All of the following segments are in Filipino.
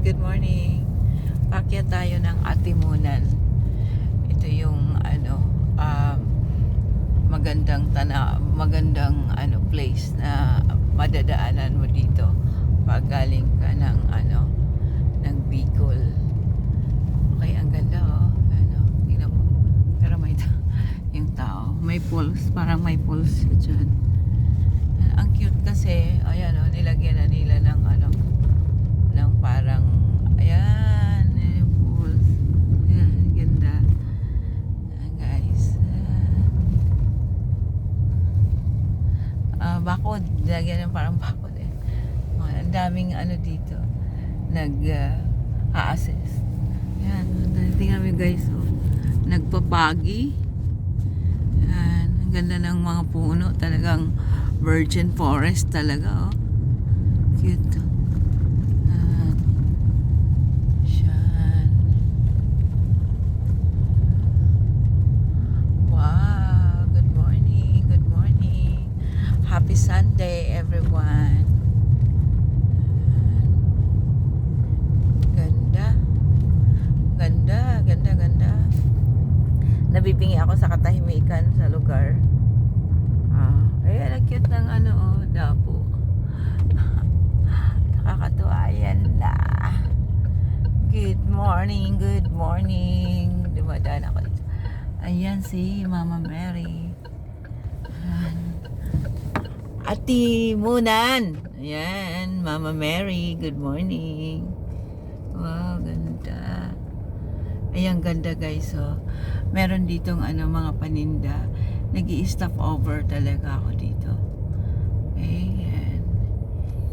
good morning. Pakyat tayo ng Atimunan. Ito yung magandang place na madadaanan mo dito pag galing ka ng Bicol. Okay, ang ganda tingnan mo. Pero may yung tao, may pulse, parang may pulse dyan. Ang cute kasi, ayan nilagyan na nila ng ng parang, ayan, yung pulse. Ayan, ganda. Guys. Bakod, nilagyan ng parang bakod eh. Ang daming dito, nag-a-assess. Ayan, tingnan mo guys, nagpapagi. Ayan, ang ganda ng mga puno, talagang virgin forest talaga, cute. Siyan. Wow, good morning, good morning. Happy Sunday everyone. Ganda. Ganda, ganda, ganda. Nabibingi ako sa katahimikan sa lugar. Ayan, ang cute ng dapo. Nakakatuwa yan na. Good morning, good morning. Dumadaan ako dito. Ayan si Mama Mary. Ayan. Atimunan. Ayan, Mama Mary, good morning. Wow, ganda. Ayan, ganda guys. Meron ditong mga paninda. Nag-i-stop over talaga ako dito. Ayan.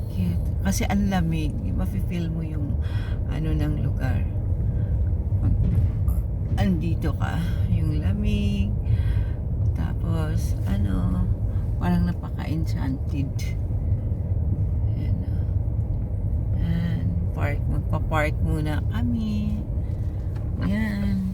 Cute. Kasi ang lamig. Mafe-feel mo yung ng lugar. Andito ka. Yung lamig. Tapos, parang napaka-enchanted. Ayan. Ayan. Magpa-park muna kami. Ayan.